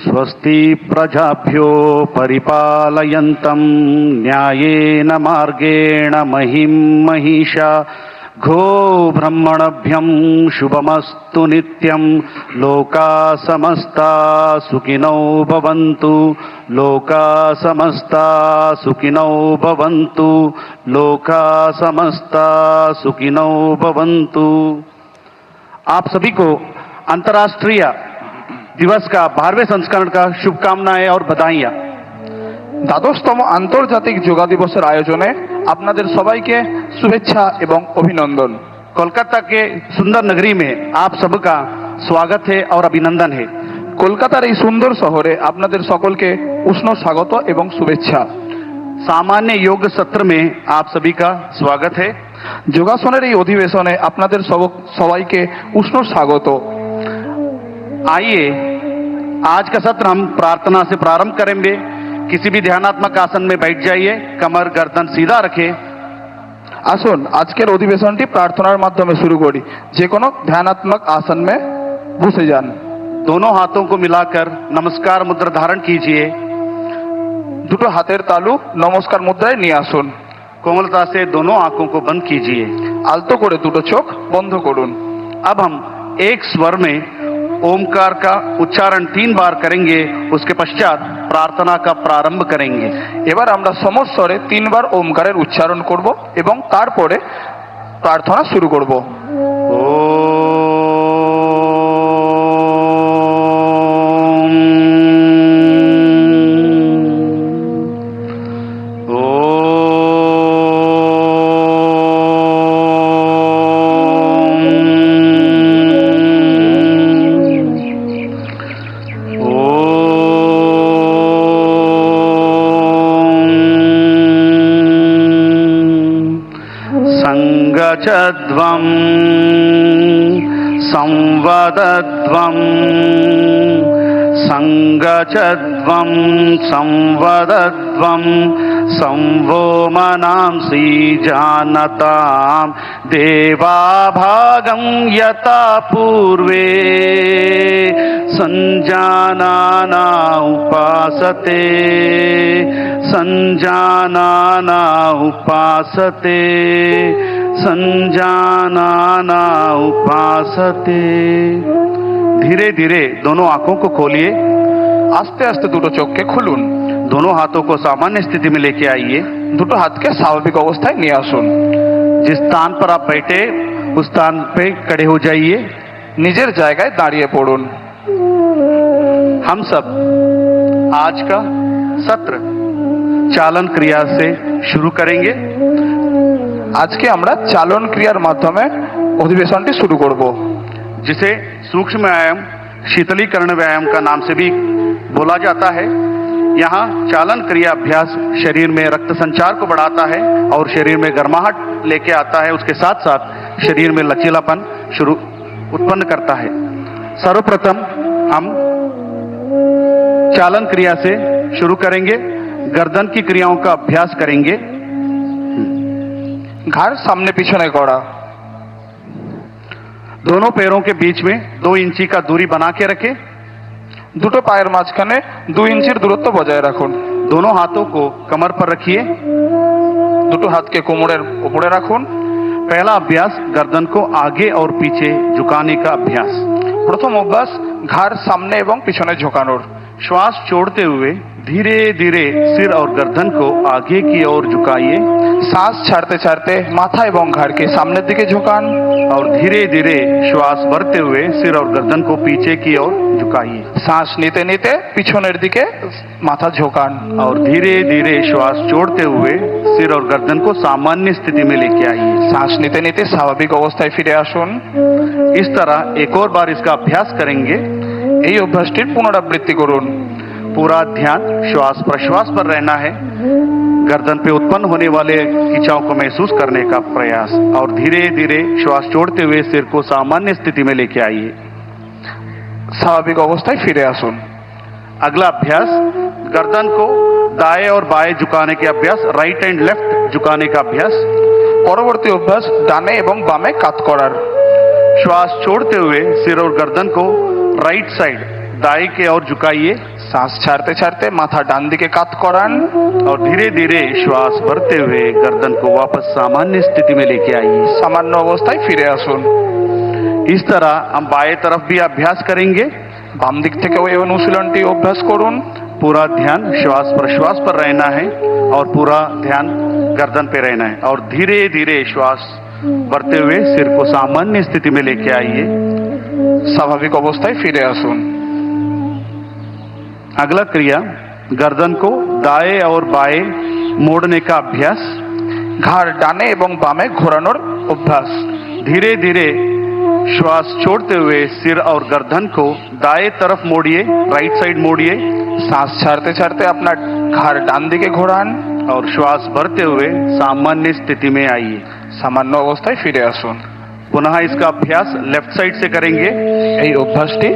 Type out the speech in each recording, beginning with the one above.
स्वस्ति प्रजाभ्यो परिपालयन्तं न्यायेन मार्गेण महिं महिषा घो ब्रह्मणभ्यं शुभमस्तु नित्यं लोका समस्ता सुखिनो भवन्तु लोका समस्ता सुखिनो भवन्तु लोका समस्ता सुखिनो भवन्तु। आप सभी को अंतर्राष्ट्रीय दिवस का 12वें संस्करण का शुभकामनाएं और बधाइयां। দ্বাদশতম আন্তর্জাতিক যোগা দিবসের আয়োজনে আপনাদের সবাইকে শুভেচ্ছা এবং অভিনন্দন। कोलकाता के सुंदर नगरी में आप सबका स्वागत है और अभिनंदन है। কলকাতার এই সুন্দর শহরে আপনাদের সকলকে উষ্ণ স্বাগত এবং শুভেচ্ছা। सामान्य योग सत्र में आप सभी का स्वागत है। যোগাসনের এই অধিবেশনে আপনাদের সবাইকে উষ্ণ স্বাগত। आइए आज का सत्र हम प्रार्थना से प्रारंभ करेंगे। किसी भी ध्यानात्मक आसन में बैठ जाइए, कमर गर्दन सीधा रखें। আসুন আজকের অধিবেশনটি প্রার্থনার মাধ্যমে শুরু করি। যে কোনো ধ্যানাত্মক आसन में বসে যান। दोनों हाथों को मिलाकर नमस्कार मुद्रा धारण कीजिए। দুটো হাতের তালু নমস্কার মুদ্রায় নিয়ে আসুন। कोमलता से दोनों आंखों को बंद कीजिए। আলতো করে দুটো চোখ বন্ধ করুন। अब हम एक स्वर में ओमकार का उच्चारण 3 बार करेंगे, उसके पश्चात प्रार्थना का प्रारंभ करेंगे। এবার আমরা সমস্বরে 3 বার ওমকারের উচ্চারণ করব এবং তারপরে প্রার্থনা শুরু করব। संगचध्वं संवदध्वं संगचध्वं संवदध्वं संवो मनांसि जानतां देवाभागं यथा पूर्वे संजानाना उपासते संजानाना उपासते संजानाना उपासते। धीरे धीरे दोनों आंखों को खोलिए। আস্তে আস্তে দুটো চোখকে খুলুন। दोनों हाथों को सामान्य स्थिति में लेके आइए। দুটো হাতকে স্বাভাবিক অবস্থায় নিয়ে আসুন। जिस स्थान पर आप बैठे उस स्थान पे खड़े हो जाइए। নিজের জায়গায় দাঁড়িয়ে পড়ুন। हम सब आज का सत्र चालन क्रिया से शुरू करेंगे। আজকে আমরা চালন ক্রিয়ার মাধ্যমে অধিবেশনটি শুরু করব, जिसे सूक्ष्म व्यायाम शीतलीकरण व्यायाम का नाम से भी बोला जाता है। यहाँ चालन क्रिया अभ्यास शरीर में रक्त संचार को बढ़ाता है और शरीर में गर्माहट लेके आता है। उसके साथ साथ शरीर में लचीलापन उत्पन्न करता है। सर्वप्रथम हम चालन क्रिया से शुरू करेंगे। गर्दन की क्रियाओं का अभ्यास करेंगे। ঘাড় সামনে পিছনে করা। दोनों पैरों के बीच में 2 इंची का दूरी बना के रखें। দুটো পায়ের মাঝখানে 2 ইঞ্চির দূরত্ব বজায় রাখুন। दोनों हाथों को कमर पर रखिए। দুটো হাতকে কোমরের উপরে রাখুন। पहला अभ्यास गर्दन को आगे और पीछे झुकाने का अभ्यास। প্রথম অভ্যাস ঘাড় সামনে এবং পিছনে ঝোঁকানোর। श्वास छोड़ते हुए धीरे धीरे सिर और गर्दन को आगे की ओर झुकाइए। শ্বাস ছাড়তে ছাড়তে মাথা এবং ঘাড়কে সামনের দিকে ঝোঁকান। और धीरे धीरे श्वास भरते हुए सिर और गर्दन को पीछे की ओर झुकाइए। শ্বাস নিতে নিতে পিছনের দিকে মাথা ঝোঁকান। और धीरे धीरे श्वास छोड़ते हुए सिर और गर्दन को सामान्य स्थिति में लेके आइए। শ্বাস নিতে নিতে স্বাভাবিক অবস্থায় ফিরে আসুন। इस तरह एक और बार इसका अभ्यास करेंगे। এই অভ্যাসটির পুনরাবৃত্তি করুন। पूरा ध्यान श्वास प्रश्वास पर रहना है। गर्दन पे उत्पन्न होने वाले खिंचाव को महसूस करने का प्रयास और धीरे धीरे श्वास छोड़ते हुए सिर को सामान्य स्थिति में लेके आइए। স্বাভাবিক অবস্থায় ফিরে আসুন। अगला अभ्यास गर्दन को दाएं और बाएं झुकाने के अभ्यास, राइट एंड लेफ्ट झुकाने का अभ्यास। পরবর্তী অভ্যাস ডানে এবং বামে কাত করার। श्वास छोड़ते हुए सिर और गर्दन को राइट साइड दाएं की ओर झुकाइए শ্বাস ছাড়তে ছাড়তে মাথা ডান দিকে কাত করান और धीरे धीरे श्वास भरते हुए गर्दन को वापस सामान्य स्थिति में लेके आइए। সামান্য অবস্থায় ফিরে আসুন। इस तरह हम बाएं तरफ भी अभ्यास करेंगे। বাম দিক থেকেও এই অনুশীলনটি অভ্যাস করুন। पूरा ध्यान श्वास प्रश्वास पर रहना है और पूरा ध्यान गर्दन पे रहना है और धीरे धीरे श्वास भरते हुए सिर को सामान्य स्थिति में लेके आइए। স্বাভাবিক অবস্থায় ফিরে আসুন। अगला क्रिया गर्दन को दाएं और बाएं मोड़ने का अभ्यास। ঘাড় ডানে এবং বামে ঘোরানোর অভ্যাস। धीरे धीरे श्वास छोड़ते हुए सिर और गर्दन को दाएं तरफ मोड़िए, राइट साइड मोड़िए শ্বাস ছাড়তে ছাড়তে আপনার ঘাড় ডান দিকে ঘোরান और श्वास भरते हुए सामान्य स्थिति में आइए। সামান্য অবস্থায় ফিরে আসুন। पुनः इसका अभ्यास लेफ्ट साइड से करेंगे। এই অভ্যাসটি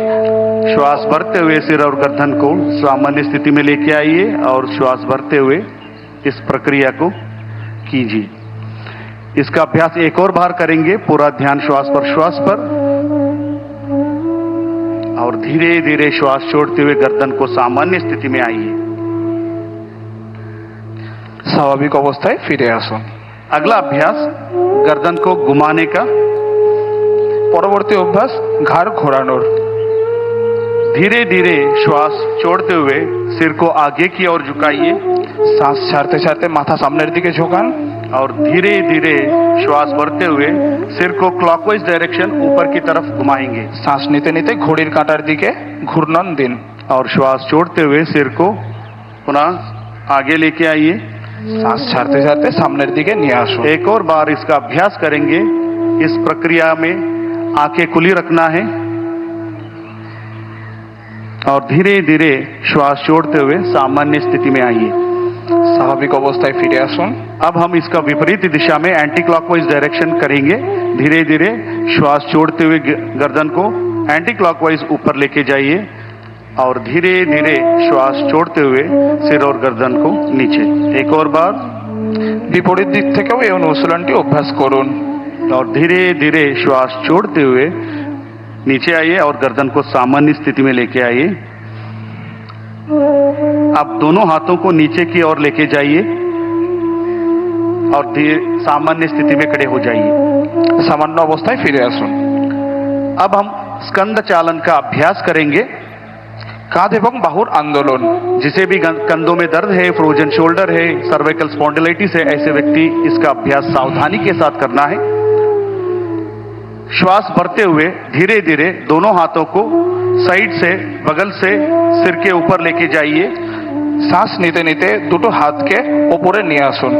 श्वास भरते हुए सिर और गर्दन को सामान्य स्थिति में लेके आइए और श्वास भरते हुए इस प्रक्रिया को कीजिए। इसका अभ्यास एक और बार करेंगे। पूरा ध्यान श्वास प्रश्वास पर और धीरे धीरे श्वास छोड़ते हुए गर्दन को सामान्य स्थिति में आइए। স্বাভাবিক অবস্থায় ফিরে আসুন। अगला अभ्यास गर्दन को घुमाने का। পরবর্তী অভ্যাস ঘাড় ঘোরানোর। धीरे धीरे श्वास छोड़ते हुए सिर को आगे की ओर झुकाइए শ্বাস ছাড়তে ছাড়তে মাথা সামনের দিকে ঝোঁকান और धीरे धीरे श्वास भरते हुए सिर को क्लॉकवाइज डायरेक्शन ऊपर की तरफ घुमाएंगे শ্বাস নিতে নিতে ঘড়ির কাঁটার দিকে ঘূর্ণন দিন और श्वास छोड़ते हुए सिर को पुनः आगे लेके आइए। শ্বাস ছাড়তে ছাড়তে সামনের দিকে নিয়ে আসুন। एक और बार इसका अभ्यास करेंगे। इस प्रक्रिया में आंखें खुली रखना है और धीरे धीरे श्वास छोड़ते हुए सामान्य स्थिति में आइए। স্বাভাবিক অবস্থায় ফিরে আসুন। अब हम इसका विपरीत दिशा में एंटी क्लॉकवाइज डायरेक्शन करेंगे। धीरे धीरे श्वास छोड़ते हुए गर्दन को एंटी क्लॉकवाइज ऊपर लेके जाइए और धीरे धीरे श्वास छोड़ते हुए सिर और गर्दन को नीचे। एक और बार বিপরীত দিক থেকেও এই অনুশীলনটি অভ্যাস করুন और धीरे धीरे श्वास छोड़ते हुए नीचे आइए और गर्दन को सामान्य स्थिति में लेके आइए। अब दोनों हाथों को नीचे की ओर लेके जाइए और सामान्य स्थिति में खड़े हो जाइए। সামান্য অবস্থায় ফিরে আসুন। अब हम स्कंद चालन का अभ्यास करेंगे। কাঁধ এবং বাহুর আন্দোলন। जिसे भी कंधों में दर्द है, फ्रोजन शोल्डर है, सर्वाइकल स्पॉन्डिलाइटिस है, ऐसे व्यक्ति इसका अभ्यास सावधानी के साथ करना है। श्वास भरते हुए धीरे धीरे दोनों हाथों को साइड से, बगल से सिर के ऊपर लेके जाइए। শ্বাস নিতে নিতে দুটো হাতকে ওপরে নিয়ে আসুন।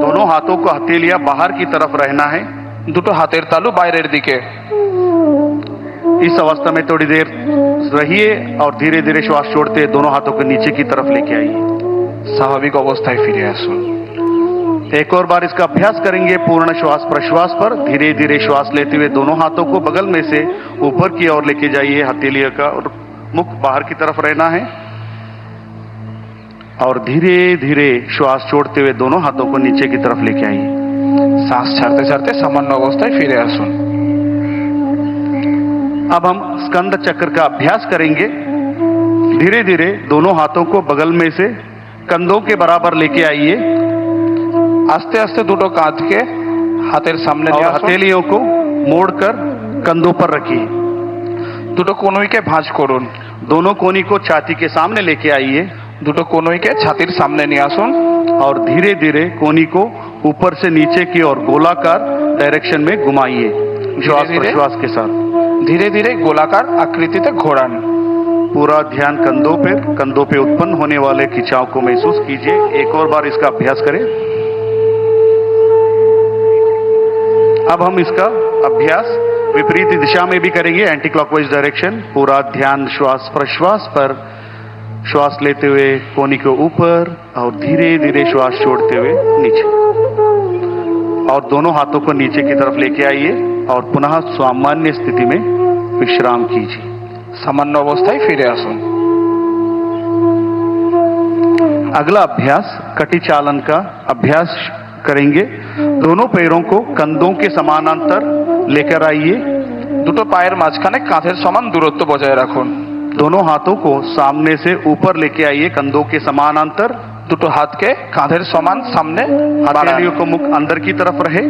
दोनों हाथों को हथेलियां बाहर की तरफ रहना है। দুটো হাতের তালু বাইরের দিকে। इस अवस्था में थोड़ी देर रहिए और धीरे धीरे श्वास छोड़ते दोनों हाथों को नीचे की तरफ लेके आइए। স্বাভাবিক অবস্থায় ফিরে আসুন। एक और बार इसका अभ्यास करेंगे। पूर्ण श्वास प्रश्वास पर धीरे धीरे श्वास लेते हुए दोनों हाथों को बगल में से ऊपर की ओर लेके जाइए। हथेलियों का और मुख बाहर की तरफ रहना है और धीरे धीरे श्वास छोड़ते हुए दोनों हाथों को नीचे की तरफ लेके आइए। শ্বাস ছাড়তে ছাড়তে সামান্য অবস্থায় ফিরে আসুন। अब हम स्कंद चक्र का अभ्यास करेंगे। धीरे धीरे दोनों हाथों को बगल में से कंधों के बराबर लेके आइए আস্তে আস্তে দুটো কাঁধকে হাতের সামনে और নিয়ে আসুন। हथेलियों को मोड़कर कंधों पर रखिए। দুটো কনুইকে ভাঁজ করুন। दोनों कोनी को छाती के सामने लेके आइए দুটো কনুইকে ছাতির সামনে নিয়ে আসুন और धीरे धीरे कोनी को ऊपर से नीचे की ओर गोलाकार डायरेक्शन में घुमाइए श्वास धीरे-धीरे? प्रश्वास के साथ। ধীরে ধীরে গোলাকার আকৃতিতে ঘোরান। पूरा ध्यान कंधों पे उत्पन्न होने वाले खिंचाव को महसूस कीजिए। एक और बार इसका अभ्यास करें। अब हम इसका अभ्यास विपरीत दिशा में भी करेंगे, एंटी क्लॉकवाइज डायरेक्शन। पूरा ध्यान श्वास प्रश्वास पर, श्वास लेते हुए कोनी को ऊपर और धीरे धीरे श्वास छोड़ते हुए नीचे और दोनों हाथों को नीचे की तरफ लेके आइए और पुनः सामान्य स्थिति में विश्राम कीजिए। সামান্য অবস্থায় ফিরে আসুন। अगला अभ्यास कटी चालन का अभ्यास करेंगे। दोनों पैरों को कंधों के समानांतर लेकर आइए। দুটো পায়ের মাঝখানে কাঁধের সমান দূরত্ব বজায় রাখুন। दोनों हाथों को सामने से ऊपर लेके आइए, कंधों के समानांतर। দুটো হাতকে কাঁধের সমান সামনে বাড়ান। हथेलियों को मुख अंदर की तरफ रहे।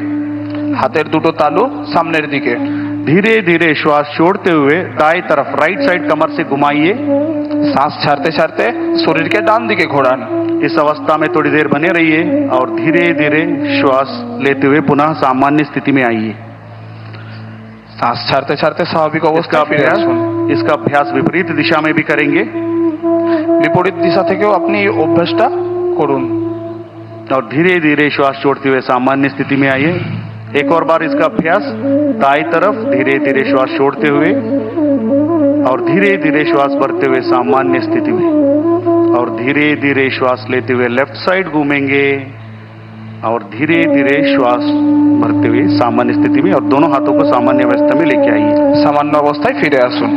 হাতের দুটো তালু সামনের দিকে। धीरे धीरे श्वास छोड़ते हुए दाएं तरफ राइट साइड कमर से घुमाइए। শ্বাস ছাড়তে ছাড়তে শরীরকে ডান দিকে ঘোরান। इस अवस्था में थोड़ी देर बने रहिए और धीरे धीरे श्वास लेते हुए पुनः सामान्य स्थिति में आइए। শ্বাস ছাড়তে ছাড়তে স্বাভাবিক इसका অবস্থায় ফিরে अभ्यास আসুন। इसका अभ्यास विपरीत दिशा में भी करेंगे বিপরীত দিশা থেকেও আপনি এই অভ্যাসটা করুন। और धीरे धीरे श्वास छोड़ते हुए सामान्य स्थिति में आइए। एक और बार इसका अभ्यास, दाईं तरफ धीरे धीरे श्वास छोड़ते हुए और धीरे धीरे श्वास भरते हुए सामान्य स्थिति में, और धीरे धीरे श्वास लेते हुए लेफ्ट साइड घूमेंगे और धीरे धीरे श्वास भरते हुए सामान्य स्थिति में, और दोनों हाथों को सामान्य अवस्था में लेके आइए। সামান্য অবস্থায় ফিরে আসুন।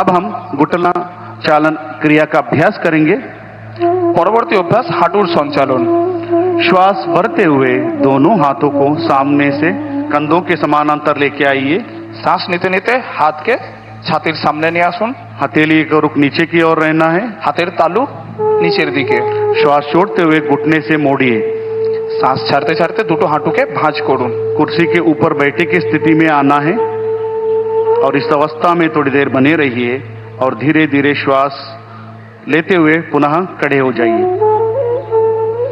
अब हम घुटना चालन क्रिया का अभ्यास करेंगे। পরবর্তী অভ্যাস হাঁটুর সঞ্চালন। श्वास भरते हुए दोनों हाथों को सामने से कंधों के समानांतर लेके आइए। শ্বাস নিতে নিতে হাতকে ছাতির সামনে নিয়ে আসুন। हथेली का रुख नीचे की ओर रहना है। হাতের তালু নিচের দিকে। श्वास छोड़ते हुए घुटने से मोड़िए। শ্বাস ছাড়তে ছাড়তে দুটো হাঁটুকে ভাঁজ করুন। कुर्सी के ऊपर बैठे की स्थिति में आना है और इस अवस्था में थोड़ी देर बने रहिए और धीरे धीरे श्वास लेते हुए पुनः खड़े हो जाइए।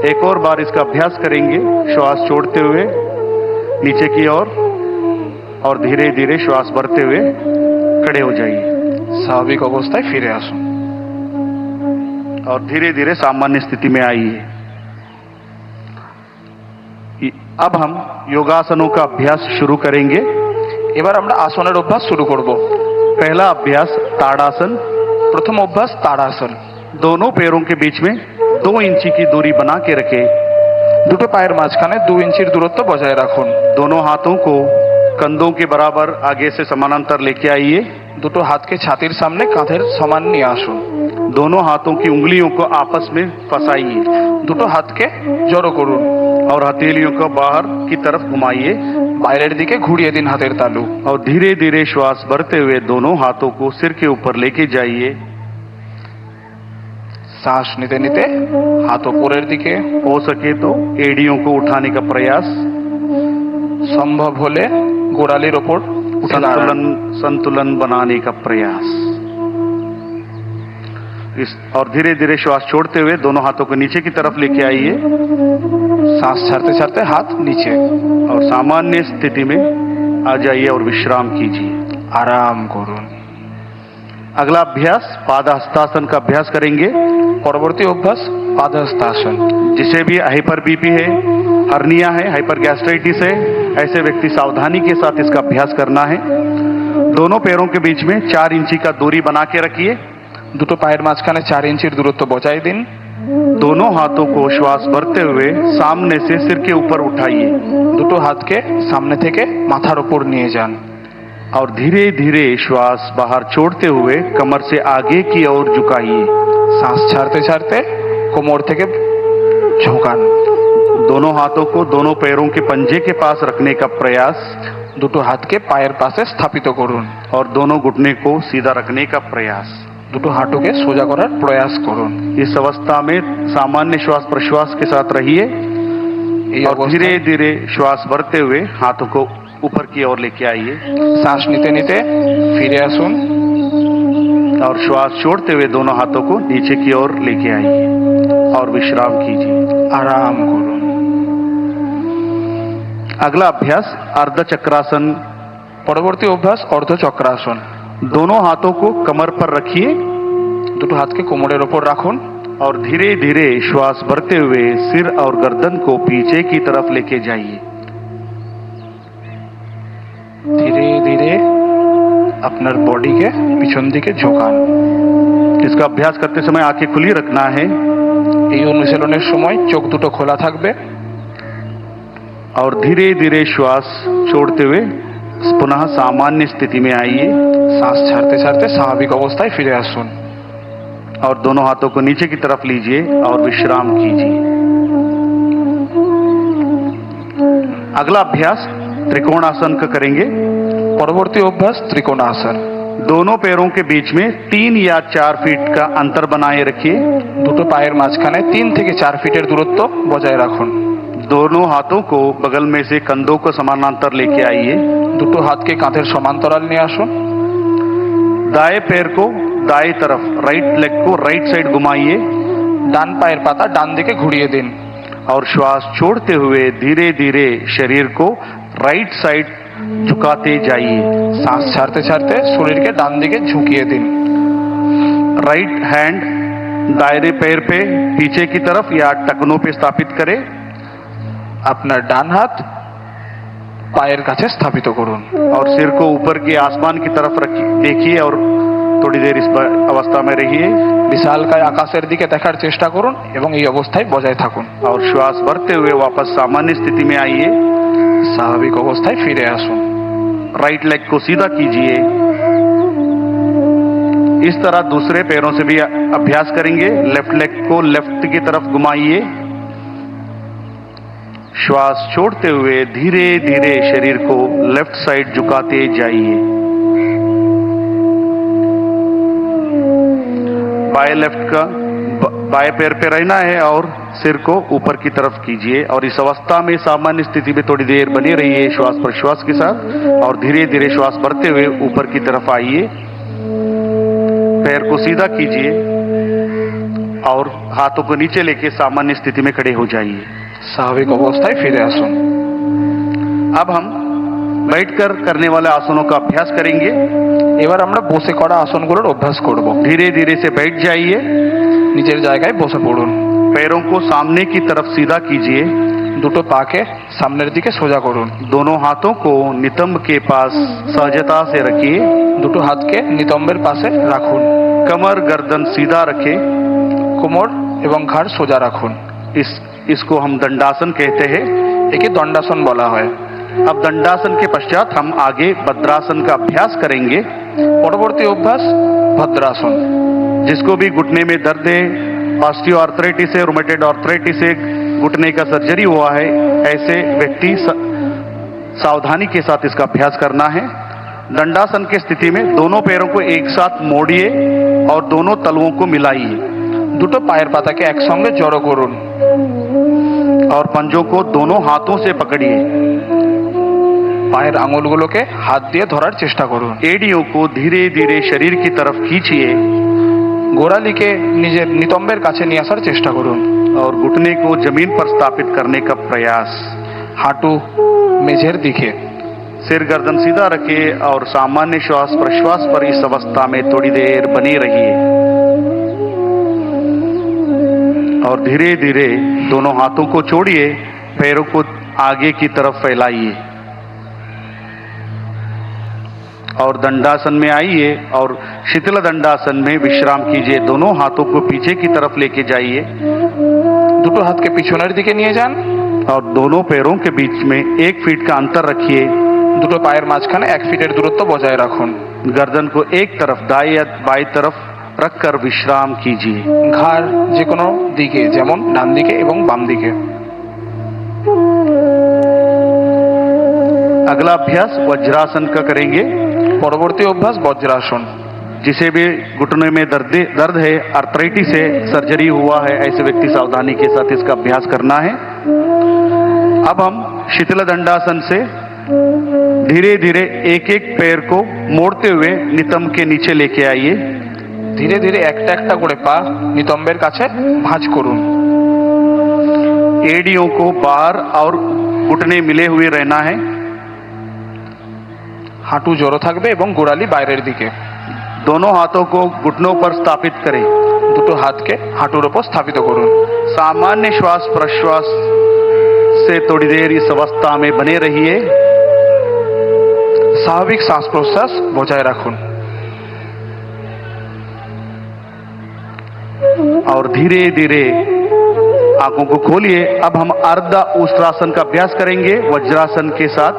एक और बार इसका अभ्यास करेंगे, श्वास छोड़ते हुए नीचे की ओर और धीरे धीरे श्वास भरते हुए खड़े हो जाइए স্বাভাবিক অবস্থায় ফিরে আসুন। और धीरे धीरे सामान्य स्थिति में आइए। अब हम योगासनों का अभ्यास शुरू करेंगे। এবার আমরা আসনের অভ্যাস শুরু করব। पहला अभ्यास ताड़ासन। প্রথম অভ্যাস তাড়াসন। दोनों पैरों के बीच में 2 इंची की दूरी बना के रखें। দুটো পায়ের মাঝখানে 2 ইঞ্চির দূরত্ব বজায় রাখুন। दोनों हाथों को कंधों के बराबर आगे से समानांतर लेके आइए। দুটো হাতকে ছাতির সামনে কাঁধের সমান নিয়ে আসুন। दोनों हाथों की उंगलियों को आपस में फंसाइए। দুটো হাতকে জড়ো করুন। और हथेलियों को बाहर की तरफ घुमाइए বাইরের দিকে ঘুরিয়ে দিন হাতের তালু। और धीरे धीरे श्वास भरते हुए दोनों हाथों को सिर के ऊपर लेके जाइए। শ্বাস নিতে নিতে হাত উপরের দিকে, हो सके तो एड़ियों को उठाने का प्रयास, সম্ভব হলে গোড়ালির ওপর উঠে দাঁড়ান। संतुलन बनाने का प्रयास। और धीरे धीरे श्वास छोड़ते हुए दोनों हाथों को नीचे की तरफ लेके आइए শ্বাস ছাড়তে ছাড়তে হাত নিচে। और सामान्य स्थिति में आ जाइए और विश्राम कीजिए। আরাম করুন। अगला अभ्यास पादहस्तासन का अभ्यास करेंगे। পরবর্তী অভ্যাস পাদহস্তাসন। जिसे भी हाइपर बीपी है, हर्निया है, हाइपर गैस्ट्राइटिस है, ऐसे व्यक्ति सावधानी के साथ इसका अभ्यास करना है। दोनों पैरों के बीच में 4 इंची का दूरी बना के रखिए। দুটো পায়ের মাঝখানে 4 ইঞ্চির দূরত্ব বজায় দিন। दोनों हाथों को श्वास भरते हुए सामने से सिर के ऊपर उठाइए দুটো হাতকে সামনে থেকে মাথার উপর নিয়ে যান। और धीरे धीरे श्वास बाहर छोड़ते हुए कमर से आगे की ओर झुकाइए। শ্বাস ছাড়তে ছাড়তে কোমর থেকে ঝোঁকান। दोनों हाथों को दोनों पैरों के पंजे के पास रखने का प्रयास দুটো হাতকে পায়ের পাশে স্থাপিত করুন। और दोनों घुटने को सीधा रखने का प्रयास। দুটো হাঁটুকে সোজা করার প্রয়াস করুন। इस अवस्था में सामान्य श्वास प्रश्वास के साथ रहिए এই और অবস্থায় धीरे धीरे श्वास भरते हुए हाथों को ऊपर की ओर लेके आइए শ্বাস নিতে নিতে ফিরে আসুন। और श्वास छोड़ते हुए दोनों हाथों को नीचे की ओर लेके आइए और विश्राम कीजिए। আরাম করুন। अगला अभ्यास अर्ध चक्रासन। পরবর্তী অভ্যাস অর্ধচক্রাসন। दोनों हाथों को कमर पर रखिए দুটো হাতকে কোমরের ওপর রাখুন और धीरे धीरे श्वास भरते हुए सिर और गर्दन को पीछे की तरफ लेके जाइए। ধীরে ধীরে আপনার বডিকে পিছন দিকে ঝোঁকান। इसका अभ्यास करते समय आंखें खुली रखना है এই অনুশীলনের সময় চোখ দুটো খোলা থাকবে। और धीरे धीरे श्वास छोड़ते हुए पुनः सामान्य स्थिति में आइए শ্বাস ছাড়তে ছাড়তে স্বাভাবিক অবস্থায় ফিরে আসুন। और दोनों हाथों को नीचे की तरफ लीजिए और विश्राम कीजिए। अगला अभ्यास त्रिकोणासन का करेंगे। পরবর্তী অভ্যাস ত্রিকোণাসন। दोनों पैरों के बीच में 3 या 4 फीट का अंतर बनाए रखिए। দুটো পায়ের মাঝখানে 3 থেকে 4 ফিটের দূরত্ব বজায় রাখুন। दोनों हाथों को बगल में से कंधों को समानांतर लेके आइए। দুটো হাতকে কাঁধের সমান্তরাল নিয়ে আসুন। दाएं पैर को दाएं तरफ, राइट लेग को राइट साइड घुमाइए ডান পায়ের পাতা ডান দিকে ঘুরিয়ে দিন। और श्वास छोड़ते हुए धीरे धीरे शरीर को राइट साइड झुकाते जाइए। শ্বাস ছাড়তে ছাড়তে শরীরকে ডান দিকে ঝুঁকিয়ে দিন। राइट हैंड दायरे पैर पे पीछे की तरफ या टखनों पे स्थापित करें। আপনার ডান হাত পায়ের কাছে স্থাপিত করুন। और सिर को ऊपर के आसमान की तरफ रखिए, देखिए और थोड़ी देर इस अवस्था में रहिए বিশালকায় আকাশের দিকে দেখার চেষ্টা করুন এবং এই অবস্থায় বজায় থাকুন। और श्वास भरते हुए वापस सामान्य स्थिति में आइए। স্বাভাবিক অবস্থায় ফিরে আসুন। राइट लेग को सीधा कीजिए। इस तरह दूसरे पैरों से भी अभ्यास करेंगे। लेफ्ट लेग को लेफ्ट की तरफ घुमाइए। श्वास छोड़ते हुए धीरे धीरे शरीर को लेफ्ट साइड झुकाते जाइए। बाएं लेफ्ट का बाएं पैर पे रहना है और सिर को ऊपर की तरफ कीजिए और इस अवस्था में सामान्य स्थिति में थोड़ी देर बने रहिए श्वास प्रश्वास के साथ और धीरे धीरे श्वास भरते हुए ऊपर की तरफ आइए। पैर को सीधा कीजिए और हाथों को नीचे लेके सामान्य स्थिति में खड़े हो जाइए। স্বাভাবিক অবস্থায় ফিরে আসুন। अब हम बैठकर करने वाले आसनों का अभ्यास करेंगे। এবার আমরা বসে করা আসনগুলোর অভ্যাস করব। धीरे धीरे से बैठ जाइए। নিজের জায়গায় বসে পড়ুন। पैरों को सामने की तरफ सीधा कीजिए। দুটো পাকে সামনের দিকে সোজা করুন। दोनों हाथों को नितंब के पास सहजता से रखिए। দুটো হাতকে নিতম্বের পাশে রাখুন। कमर गर्दन सीधा रखें। কোমর এবং ঘাড় সোজা রাখুন। इसको हम दंडासन कहते हैं। একে দণ্ডাসন বলা হয়। अब दंडासन के पश्चात हम आगे भद्रासन का अभ्यास करेंगे। পরবর্তী অভ্যাস ভদ্রাসন। जिसको भी घुटने में दर्द है, ऑस्टियोआर्थराइटिस है, रूमेटॉइड आर्थराइटिस है, घुटने का सर्जरी हुआ है, ऐसे व्यक्ति सावधानी के साथ इसका अभ्यास करना है। दंडासन की स्थिति में दोनों पैरों को एक साथ मोड़िए और दोनों तलुओं को मिलाइए। দুটো পায়ের পাতাকে একসঙ্গে জড়ো করুন और पंजों को दोनों हाथों से पकड़िए। পায়ের আঙুলগুলোকে হাত দিয়ে ধরার চেষ্টা করুন। एड़ियों को धीरे धीरे शरीर की तरफ खींचिए গোড়ালিকে নিজের নিতম্বের কাছে নিয়ে আসার চেষ্টা করুন। और घुटने को जमीन पर स्थापित करने का प्रयास। হাঁটু মেঝের दिखे। सिर गर्दन सीधा रखिए और सामान्य श्वास प्रश्वास पर इस अवस्था में थोड़ी देर बने रहिए और धीरे धीरे दोनों हाथों को छोड़िए, पैरों को आगे की तरफ फैलाइए और दंडासन में आइए और शिथिल दंडासन में विश्राम कीजिए। दोनों हाथों को पीछे की तरफ लेके जाइए। দুটো হাতকে পিছনের দিকে নিয়ে যান और दोनों पैरों के बीच में 1 फीट का अंतर रखिए। দুটো পায়ের মাঝখানে 1 ফিটের দূরত্ব বজায় রাখুন। गर्दन को एक तरफ दाएं या बाएं तरफ रखकर विश्राम कीजिए। ঘাড় যে কোনো দিকে, যেমন ডান দিকে এবং বাম দিকে। अगला अभ्यास वज्रासन का करेंगे। পরবর্তী অভ্যাস বজ্রাসন। जिसे भी घुटने में दर्द है, आर्थराइटिस है, सर्जरी हुआ है, ऐसे व्यक्ति सावधानी के साथ इसका अभ्यास करना है। अब हम शिथिल दंडासन से धीरे धीरे एक एक पैर को मोड़ते हुए नितंब के नीचे लेके आइए। ধীরে ধীরে একটা একটা করে পা নিতম্বের কাছে ভাঁজ করুন। एड़ियों को बाहर और घुटने मिले हुए रहना है। হাঁটু জড়ো থাকবে এবং গোড়ালি বাইরের দিকে। दोनों हाथों को घुटनों पर स्थापित करें। দুটো হাতকে হাঁটুর উপর স্থাপিত করুন। सामान्य श्वास प्रश्वास से थोड़ी देर इस अवस्था में बने रहिए। স্বাভাবিক শ্বাস প্রশ্বাস বজায় রাখুন और धीरे धीरे आंखों को खोलिए। अब हम अर्ध उष्ट्रासन का अभ्यास करेंगे वज्रासन के साथ।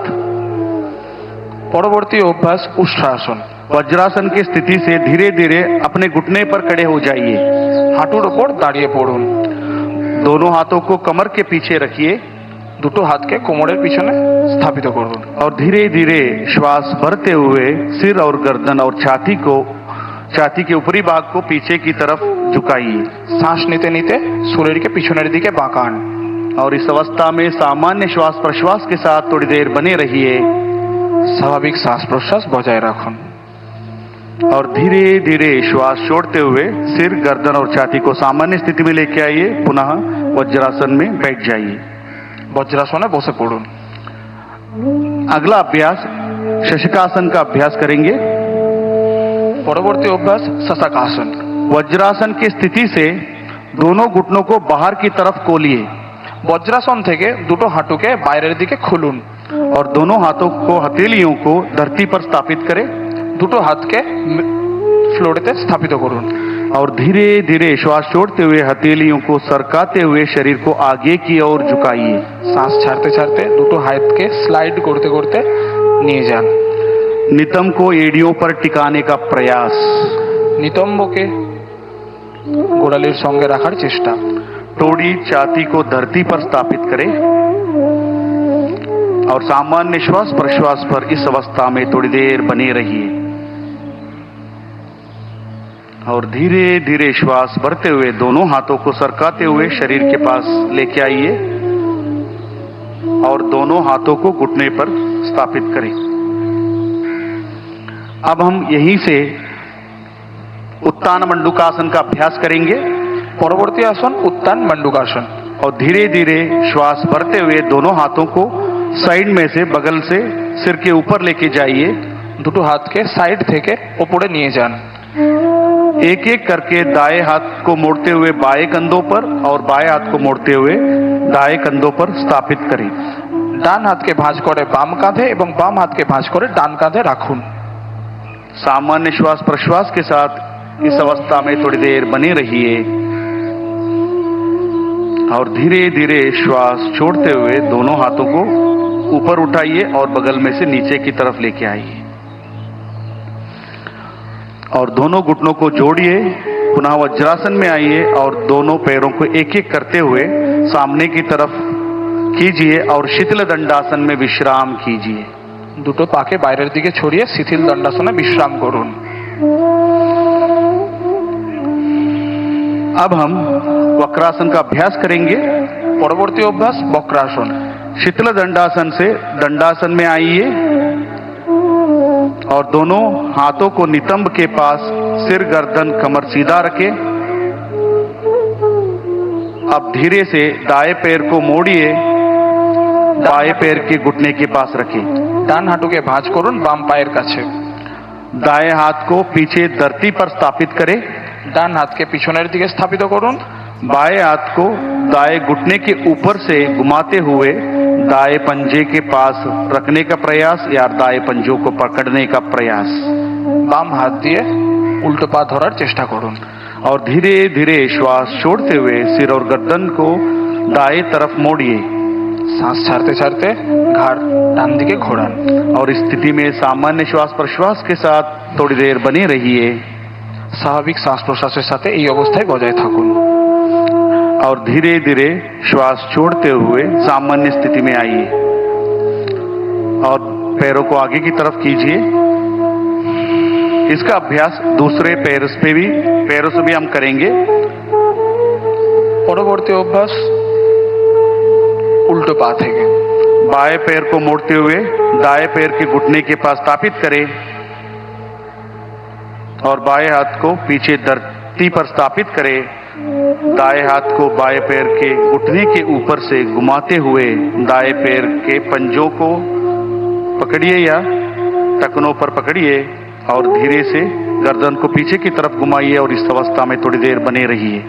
পরবর্তী অভ্যাস উষ্ট্রাসন। वज्रासन की स्थिति से धीरे धीरे अपने घुटने पर खड़े हो जाइए। হাঁটুর উপর দাঁড়িয়ে পড়ুন। दोनों हाथों को कमर के पीछे रखिए। দুটো হাতকে কোমরের পিছনে স্থাপিত করুন। और धीरे धीरे श्वास भरते हुए सिर और गर्दन और छाती के ऊपरी भाग को पीछे की तरफ झुकाइए। শ্বাস নিতে নিতে শরীরকে পিছনের দিকে বাঁকান। और इस अवस्था में सामान्य श्वास प्रश्वास के साथ थोड़ी देर बने रहिए। স্বাভাবিক শ্বাস প্রশ্বাস বজায় রাখুন। और धीरे धीरे श्वास छोड़ते हुए सिर गर्दन और छाती को सामान्य स्थिति में लेके आइए। पुनः वज्रासन में बैठ जाइए। বজ্রাসনে বসে পড়ুন। अगला अभ्यास शशकासन का अभ्यास करेंगे। পরবর্তী অভ্যাস শশাকাসন। वज्रासन की स्थिति से दोनों घुटनों को बाहर की तरफ खोलिए বজ্রাসন থেকে দুটো হাঁটুকে বাইরের দিকে খুলুন। और दोनों हाथों को हथेलियों को धरती पर स्थापित करें। দুটো হাতকে ফ্লোরেতে স্থাপিত করুন। और धीरे धीरे श्वास छोड़ते हुए हथेलियों को सरकाते हुए शरीर को आगे की ओर झुकाइए। শ্বাস ছাড়তে ছাড়তে দুটো হাতকে স্লাইড করতে করতে নিয়ে যান। नितंब को एड़ियों पर टिकाने का प्रयास। নিতম্বকে গোড়ালির সঙ্গে রাখার চেষ্টা। टोड़ी छाती को धरती पर स्थापित करें और सामान्य श्वास प्रश्वास पर इस अवस्था में थोड़ी देर बने रहिए। और धीरे धीरे श्वास भरते हुए दोनों हाथों को सरकाते हुए शरीर के पास लेके आइए और दोनों हाथों को घुटने पर स्थापित करें। अब हम यहीं से उत्तान मंडूकासन का अभ्यास करेंगे। পরবর্তী আসন উত্তান মণ্ডূকাসন। और धीरे धीरे श्वास भरते हुए दोनों हाथों को साइड में से बगल से सिर के ऊपर लेके जाइए। দুটো হাতকে সাইড থেকে ওপরে নিয়ে যান। एक एक करके दाएं हाथ को मोड़ते हुए बाएं कंधों पर और बाएं हाथ को मोड़ते हुए दाएं कंधों पर स्थापित करें। ডান হাতকে ভাঁজ করে বাম কাঁধে এবং বাম হাতকে ভাঁজ করে ডান কাঁধে রাখুন। सामान्य श्वास प्रश्वास के साथ इस अवस्था में थोड़ी देर बने रहिए और धीरे धीरे श्वास छोड़ते हुए दोनों हाथों को ऊपर उठाइए और बगल में से नीचे की तरफ लेके आइए और दोनों घुटनों को जोड़िए। पुनः वज्रासन में आइए और दोनों पैरों को एक एक करते हुए सामने की तरफ कीजिए और शीतल दंडासन में विश्राम कीजिए। দুটো পাকে বাইরের দিকে ছড়িয়ে শিথিল দণ্ডাসনে বিশ্রাম করুন। अब हम वक्रासन का अभ्यास करेंगे। পরবর্তী অভ্যাস বক্রাসন। शीतल दंडासन से दंडासन में आइए और दोनों हाथों को नितंब के पास सिर गर्दन कमर सीधा रखें। अब धीरे से दाएं पैर को मोड़िए, बाएं पैर के घुटने के पास रखें। ডান হাঁটুকে ভাঁজ করুন বাম পায়ের কাছে। दाएं हाथ को पीछे धरती पर स्थापित करें। ডান হাতকে পিছনের দিকে স্থাপিত করুন। बाएं हाथ को दाएं घुटने के ऊपर से घुमाते हुए दाएं पंजे के पास रखने का प्रयास या दाएं पंजों को पकड़ने का प्रयास। বাম হাত দিয়ে উল্টো পা ধরার চেষ্টা করুন। और धीरे धीरे श्वास छोड़ते हुए सिर और गर्दन को दाएं तरफ मोड़िए। শ্বাস ছাড়তে ছাড়তে ঘাড় ডান দিকে ঘোরান। और इस स्थिति में सामान्य श्वास प्रश्वास के साथ थोड़ी देर बने रहिए স্বাভাবিক শ্বাস প্রশ্বাসের সাথে এই অবস্থায় বজায় থাকুন। और धीरे धीरे श्वास छोड़ते हुए सामान्य स्थिति में आइए और पैरों को आगे की तरफ कीजिए। इसका अभ्यास दूसरे पैरों से भी हम करेंगे। পরবর্তী অভ্যাস উল্টো পা থেকে। बाएं पैर को मोड़ते हुए दाएं पैर के घुटने के पास स्थापित करें और बाएं हाथ को पीछे धरती पर स्थापित करें। दाएं हाथ को बाएं पैर के घुटने के ऊपर से घुमाते हुए दाएं पैर के पंजों को पकड़िए या टखनों पर पकड़िए और धीरे से गर्दन को पीछे की तरफ घुमाइए और इस अवस्था में थोड़ी देर बने रहिए।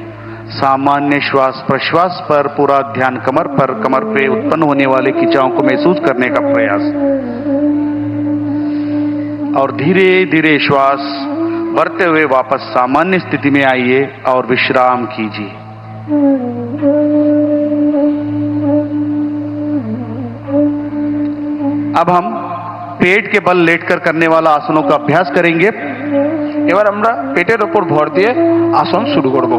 सामान्य श्वास प्रश्वास पर पूरा ध्यान कमर पे उत्पन्न होने वाले खिंचाव को महसूस करने का प्रयास और धीरे धीरे श्वास भरते हुए वापस सामान्य स्थिति में आइए और विश्राम कीजिए। अब हम पेट के बल लेटकर करने वाला आसनों का अभ्यास करेंगे। এবার আমরা পেটের ওপর ভর দিয়ে আসন শুরু করব।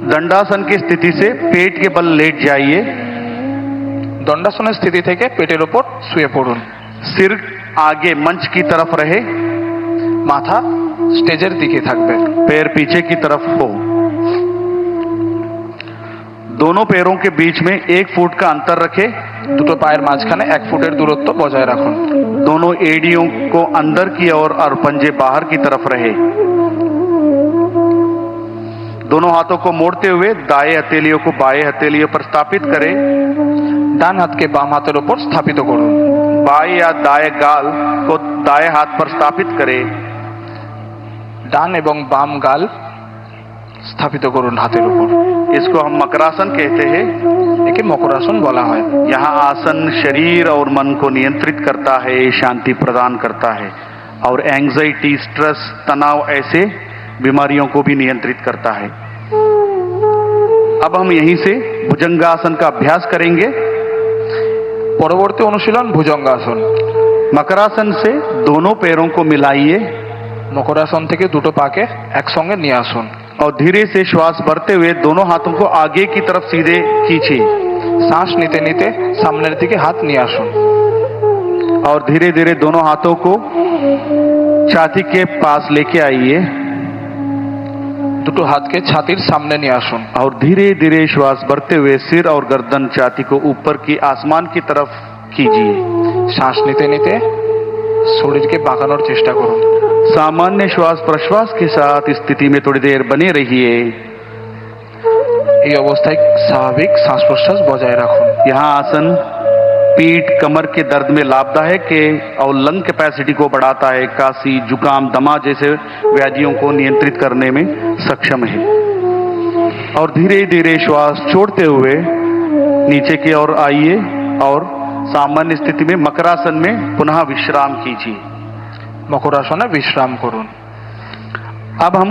दंडासन की स्थिति से पेट के बल लेट जाइए। দণ্ডাসনের স্থিতি থেকে পেটের ওপর শুয়ে পড়ুন। सिर आगे मंच की तरफ रहे, মাথা স্টেজের দিকে থাকবে। पैर पीछे की तरफ हो। दोनों पैरों के बीच में 1 फुट का अंतर रखे। দুটো পায়ের মাঝখানে 1 ফুটের দূরত্ব বজায় রাখুন। दोनों एड़ियों को अंदर की ओर और पंजे बाहर की तरफ रहे। दोनों हाथों को मोड़ते हुए दाएं हथेलियों को बाएं हथेलियों पर स्थापित करें। ডান হাতকে বাম হাতের ওপর স্থাপিত করুন। बाएं या दाएं गाल को दाएं हाथ पर स्थापित करें। ডান এবং বাম গাল স্থাপিত করুন হাতের উপর। इसको हम मकरासन कहते हैं। একে মকরাসন বলা হয়। यहाँ आसन शरीर और मन को नियंत्रित करता है, शांति प्रदान करता है और एंजाइटी, स्ट्रेस, तनाव ऐसे बीमारियों को भी नियंत्रित करता है। अब हम यहीं से भुजंगासन का अभ्यास करेंगे। পরবর্তী অনুশীলন ভুজঙ্গাসন। मकरासन से दोनों पैरों को मिलाइए মকরাসন থেকে দুটো পাকে একসঙ্গে নিয়ে আসুন। और धीरे से श्वास भरते हुए दोनों हाथों को आगे की तरफ सीधे खींचिए শ্বাস নিতে নিতে সামনের দিকে হাত নিয়ে আসুন। और धीरे धीरे दोनों हाथों को छाती के पास लेके आइए দুটো হাতকে ছাতির সামনে নিয়ে আসুন। और धीरे धीरे श्वास भरते हुए सिर और गर्दन छाती को ऊपर की आसमान की तरफ कीजिए। শ্বাস নিতে নিতে শরীরকে বাঁকানোর চেষ্টা করুন। सामान्य श्वास प्रश्वास के साथ इस स्थिति में थोड़ी देर बने रहिए। এই অবস্থায় স্বাভাবিক শ্বাস প্রশ্বাস বজায় রাখুন। यहाँ आसन पीठ कमर के दर्द में लाभदायक है और लंग कैपेसिटी को बढ़ाता है, काशी, जुकाम, दमा जैसे व्याधियों को नियंत्रित करने में सक्षम है। और धीरे धीरे श्वास छोड़ते हुए नीचे की ओर आइए और सामान्य स्थिति में मकरासन में पुनः विश्राम कीजिए। মকরাসনে বিশ্রাম করুন। अब हम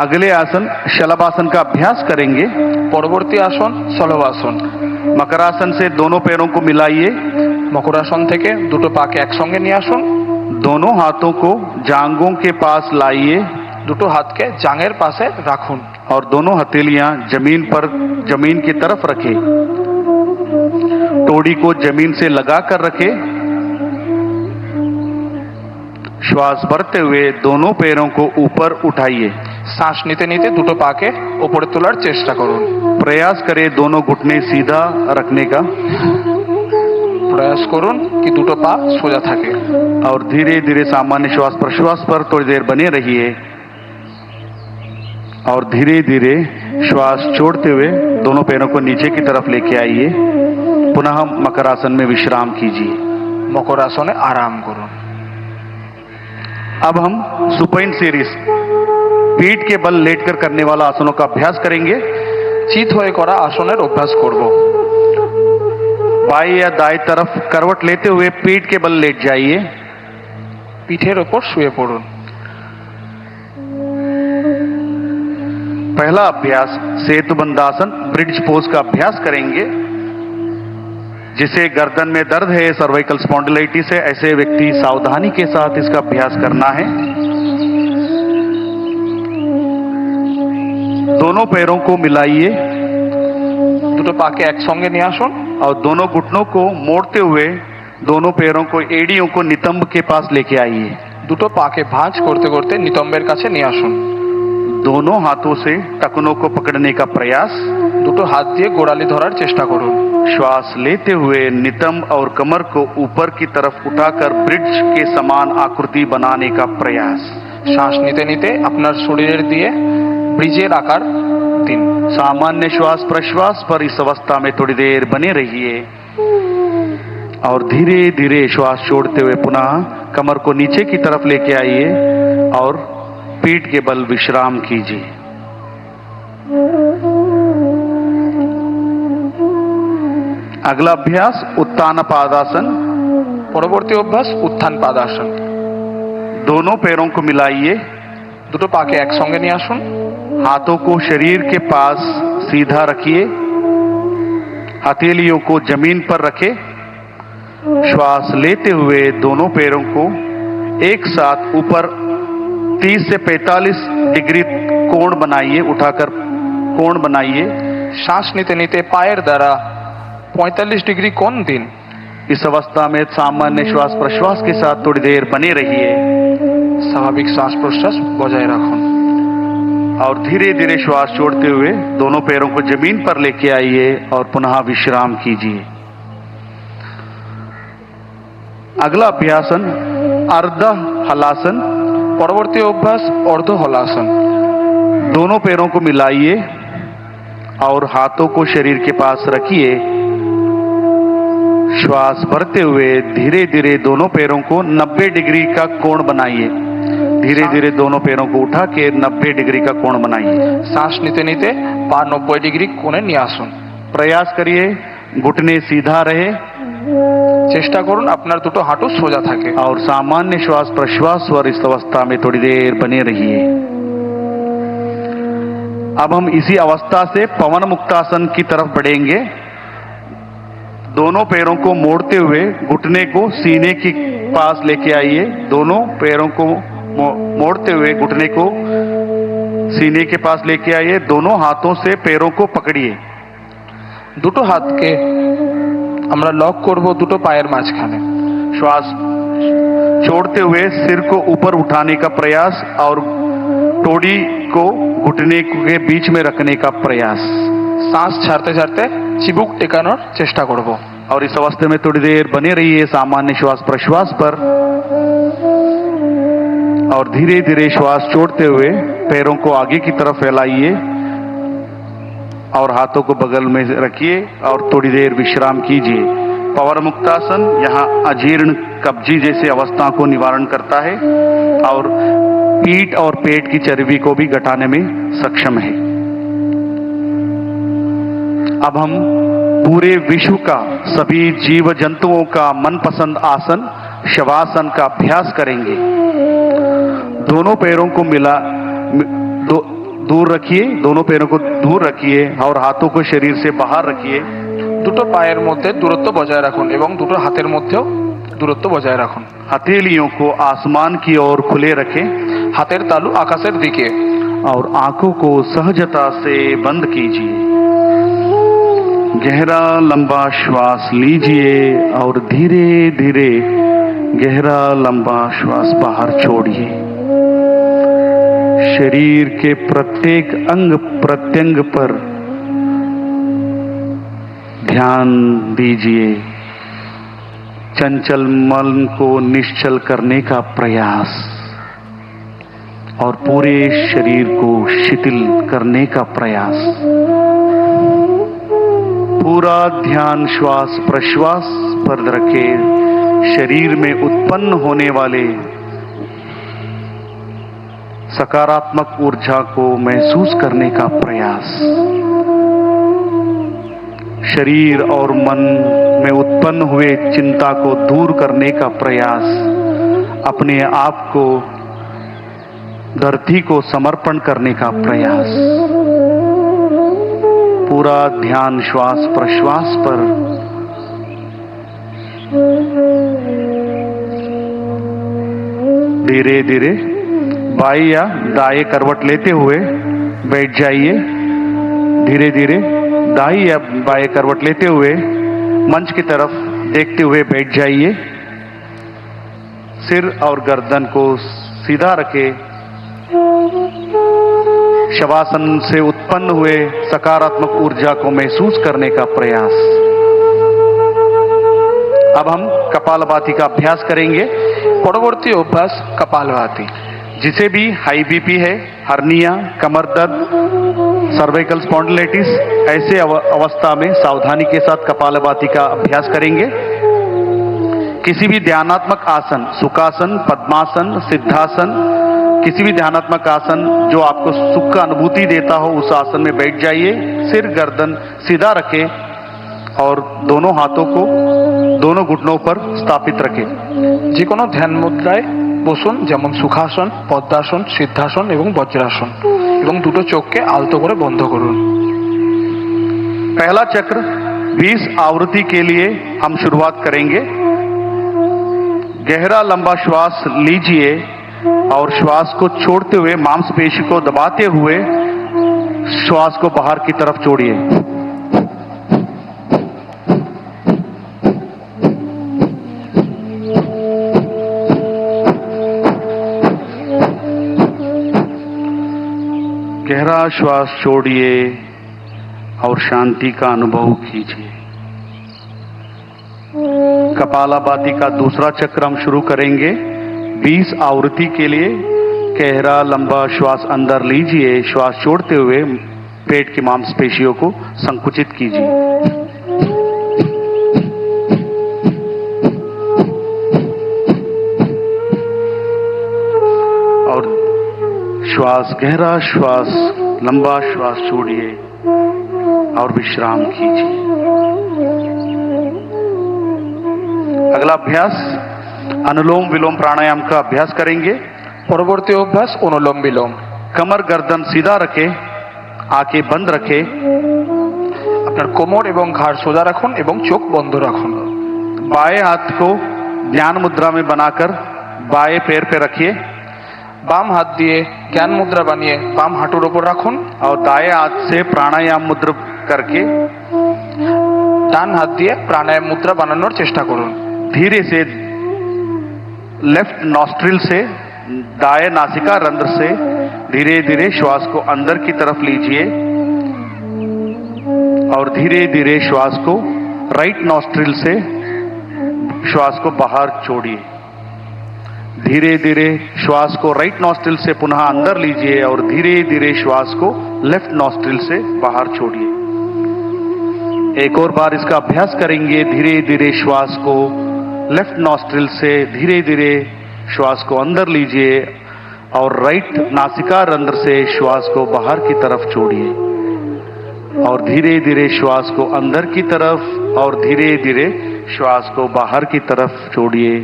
अगले आसन शलभासन का अभ्यास करेंगे। পরবর্তী আসন শলভাসন। मकरासन से दोनों पैरों को मिलाइए, মকরাসন থেকে দুটো পাকে একসঙ্গে নিয়ে আসুন। दोनों हाथों को जांघों के पास लाइए দুটো হাতকে জাঙের পাশে রাখুন। और दोनों हथेलियां जमीन की तरफ रखें। टोड़ी को जमीन से लगाकर रखें। श्वास भरते हुए दोनों पैरों को ऊपर उठाइए। শ্বাস নিতে নিতে দুটো পাকে উপরে তোলার চেষ্টা করুন। प्रयास करें दोनों घुटने सीधा रखने का প্রয়াস করুন কি দুটো পা সোজা থাকে। और धीरे धीरे सामान्य श्वास प्रश्वास पर थोड़ी देर बने रहिए और धीरे धीरे श्वास छोड़ते हुए दोनों पैरों को नीचे की तरफ लेके आइए। पुनः मकरासन में विश्राम कीजिए। মকরাসনে আরাম করুন। अब हम सुपाइन सीरीज पीठ के बल लेटकर करने वाला आसनों का अभ्यास करेंगे। চিত হয়ে করা আসনের অভ্যাস করব। बाएं या दाएं तरफ करवट लेते हुए पीठ के बल लेट जाइए। পিঠের ওপর শুয়ে পড়ুন। पहला अभ्यास सेतुबंधासन ब्रिज पोज का अभ्यास करेंगे। जिसे गर्दन में दर्द है, सर्वाइकल स्पॉन्डिलाइटिस है, ऐसे व्यक्ति सावधानी के साथ इसका अभ्यास करना है। दोनों पैरों को मिलाइए দুটো পাকে একসঙ্গে নিয়ে আসুন। और दोनों घुटनों को मोड़ते हुए दोनों पैरों को एड़ियों को नितंब के पास लेके आइए। দুটো পাকে ভাঁজ করতে করতে নিতম্বের কাছে নিয়ে আসুন। दोनों हाथों से टखनों को पकड़ने का प्रयास। দুটো হাত দিয়ে গোড়ালি ধরার চেষ্টা করুন। श्वास लेते हुए नितंब और कमर को ऊपर की तरफ उठाकर ब्रिज के समान आकृति बनाने का प्रयास। শ্বাস নিতে নিতে আপনার শরীরের দিয়ে ব্রিজের आकार दिन। सामान्य श्वास प्रश्वास पर इस अवस्था में थोड़ी देर बने रहिए और धीरे धीरे श्वास छोड़ते हुए पुनः कमर को नीचे की तरफ लेके आइए और पीठ के बल विश्राम कीजिए। अगला अभ्यास उत्तान पादासन। পরবর্তী অভ্যাস উত্থান পাদাসন। दोनों पैरों को मिलाइए, দুটো পাকে একসঙ্গে নিয়ে আসুন। हाथों को शरीर के पास सीधा रखिए, हथेलियों को जमीन पर रखें। श्वास लेते हुए दोनों पैरों को एक साथ ऊपर 30 से 45 डिग्री कोण बनाइए, उठाकर कोण बनाइए। শ্বাস নিতে নিতে পায়ের দ্বারা 45 डिग्री कोण दिन। इस अवस्था में सामान्य श्वास प्रश्वास के साथ थोड़ी देर बने रहिए স্বাভাবিক শ্বাস প্রশ্বাস বজায় রাখুন और धीरे धीरे श्वास छोड़ते हुए दोनों पैरों को जमीन पर लेके आइए और पुनः विश्राम कीजिए। अगला अभ्यासन अर्ध हलासन। পরবর্তী অভ্যাস অর্ধ হলাসন। दोनों पैरों को मिलाइए और हाथों को शरीर के पास रखिए। श्वास भरते हुए धीरे धीरे दोनों पैरों को 90 डिग्री का कोण बनाइए। धीरे धीरे दोनों पैरों को उठा के 90 डिग्री का कोण बनाइए। শ্বাস নিতে নিতে পা 90 ডিগ্রি কোণে নিয়ে আসুন। प्रयास करिए घुटने सीधा रहे চেষ্টা করুন আপনার দুটো হাঁটু সোজা থাকে। और सामान्य श्वास प्रश्वास और इस अवस्था में थोड़ी देर बने रहिए। अब हम इसी अवस्था से पवन मुक्तासन की तरफ बढ़ेंगे। दोनों पैरों को मोड़ते हुए घुटने को सीने के पास लेके आइए। दोनों पैरों को मोड़ते हुए घुटने को सीने के पास लेके आइए। दोनों हाथों से पैरों को पकड़िए। দুটো হাতকে আমরা লক করব দুটো পায়ের মাঝখানে। श्वास छोड़ते हुए सिर को ऊपर उठाने का प्रयास और टोड़ी को घुटने के बीच में रखने का प्रयास। শ্বাস ছাড়তে ছাড়তে চিবুক টেকানোর চেষ্টা করব। और इस अवस्था में थोड़ी देर बने रहिए सामान्य श्वास प्रश्वास पर और धीरे धीरे श्वास छोड़ते हुए पैरों को आगे की तरफ फैलाइए और हाथों को बगल में रखिए और थोड़ी देर विश्राम कीजिए। पवन मुक्तासन यहाँ अजीर्ण कब्जी जैसे अवस्था को निवारण करता है और पीठ और पेट की चर्बी को भी घटाने में सक्षम है। अब हम पूरे विश्व का सभी जीव जंतुओं का मनपसंद आसन शवासन का अभ्यास करेंगे। दोनों पैरों को दूर रखिए। दोनों पैरों को दूर रखिए और हाथों को शरीर से बाहर रखिए। দুটো পায়ের মধ্যে দূরত্ব বজায় রাখুন এবং দুটো হাতের মধ্যেও দূরত্ব বজায় রাখুন। हथेलियों को आसमान की ओर खुले रखें। হাতের তালু আকাশের দিকে और आंखों को सहजता से बंद कीजिए। गहरा लंबा श्वास लीजिए और धीरे धीरे गहरा लंबा श्वास बाहर छोड़िए। शरीर के प्रत्येक अंग प्रत्यंग पर ध्यान दीजिए। चंचल मन को निश्चल करने का प्रयास और पूरे शरीर को शिथिल करने का प्रयास। पूरा ध्यान श्वास प्रश्वास पर रखें। शरीर में उत्पन्न होने वाले सकारात्मक ऊर्जा को महसूस करने का प्रयास। शरीर और मन में उत्पन्न हुए चिंता को दूर करने का प्रयास। अपने आप को धरती को समर्पण करने का प्रयास। पूरा ध्यान श्वास प्रश्वास पर। धीरे धीरे बाएं या दाएं करवट लेते हुए बैठ जाइए। धीरे धीरे दाएं या बाएं करवट लेते हुए मंच की तरफ देखते हुए बैठ जाइए। सिर और गर्दन को सीधा रखें। शवासन से उत्पन्न हुए सकारात्मक ऊर्जा को महसूस करने का प्रयास। अब हम कपालभाति का अभ्यास करेंगे। পরবর্তী অভ্যাস কপালভাতি। जिसे भी हाई बीपी है, हर्निया, कमर दर्द, सर्वाइकल स्पॉन्डिलाइटिस, ऐसे अवस्था में सावधानी के साथ कपालभाति का अभ्यास करेंगे। किसी भी ध्यानात्मक आसन, सुखासन, पद्मासन, सिद्धासन, किसी भी ध्यानात्मक आसन जो आपको सुख का अनुभूति देता हो उस आसन में बैठ जाइए। सिर गर्दन सीधा रखें और दोनों हाथों को दोनों घुटनों पर स्थापित रखें। যে কোনো ধ্যান মুদ্রায় বসুন, যেমন সুখাসন, পদ্মাসন, সিদ্ধাসন এবং বজ্রাসন, এবং দুটো চোখকে আলতো করে বন্ধ করুন। पहला चक्र 20 आवृत्ति के लिए हम शुरुआत करेंगे। गहरा लंबा श्वास लीजिए और श्वास को छोड़ते हुए मांसपेशी को दबाते हुए श्वास को बाहर की तरफ छोड़िए। गहरा श्वास छोड़िए और शांति का अनुभव कीजिए। कपालभाति का दूसरा चक्र हम शुरू करेंगे। 20 आवृत्ति के लिए गहरा लंबा श्वास अंदर लीजिए। श्वास छोड़ते हुए पेट की मांसपेशियों को संकुचित कीजिए। और श्वास, गहरा श्वास, लंबा श्वास छोड़िए और विश्राम कीजिए। अगला अभ्यास अनुलोम विलोम प्राणायाम का अभ्यास करेंगे। পরবর্তী অভ্যাস অনুলোম বিলোম। कमर गर्दन सीधा रखें, आंखें बंद रखें। আপনার কোমর এবং ঘাড় সোজা রাখুন এবং চোখ বন্ধ রাখুন। बाएं हाथ को ध्यान मुद्रा में बनाकर बाएं पैर पे रखिए বাম হাত দিয়ে জ্ঞান মুদ্রা বানিয়ে বাম হাঁটুর উপর রাখুন और दाएं हाथ से प्राणायाम मुद्रा करके ডান হাত দিয়ে প্রাণায়াম মুদ্রা বানানোর চেষ্টা করুন। धीरे से लेफ्ट नॉस्ट्रिल से दाएं नासिका रंध्र से धीरे धीरे श्वास को अंदर की तरफ लीजिए और धीरे धीरे श्वास को राइट नॉस्ट्रिल से श्वास को बाहर छोड़िए। धीरे धीरे श्वास को राइट नॉस्ट्रिल से पुनः अंदर लीजिए और धीरे धीरे श्वास को लेफ्ट नॉस्ट्रिल से बाहर छोड़िए। एक और बार इसका अभ्यास करेंगे। धीरे धीरे श्वास को लेफ्ट नॉस्ट्रिल से धीरे धीरे श्वास को अंदर लीजिए और राइट नासिका रंध्र से श्वास को बाहर की तरफ छोड़िए और धीरे धीरे श्वास को अंदर की तरफ और धीरे धीरे श्वास को बाहर की तरफ छोड़िए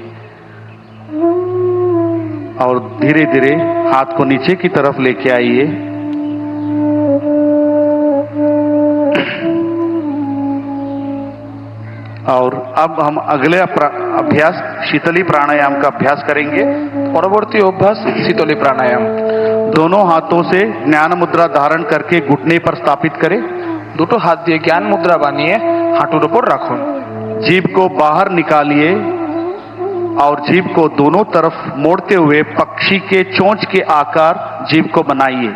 और धीरे धीरे हाथ को नीचे की तरफ लेके आइए। और अब हम अगले अभ्यास शीतली प्राणायाम का अभ्यास करेंगे। পরবর্তী অভ্যাস শীতলী প্রাণায়াম। दोनों हाथों से ज्ञान मुद्रा धारण करके घुटने पर स्थापित करें। দুটো হাত দিয়ে জ্ঞান মুদ্রা বানিয়ে হাঁটুর উপর রাখুন। जीभ को बाहर निकालिए और जीभ को दोनों तरफ मोड़ते हुए पक्षी के चोंच के आकार जीभ को बनाइए।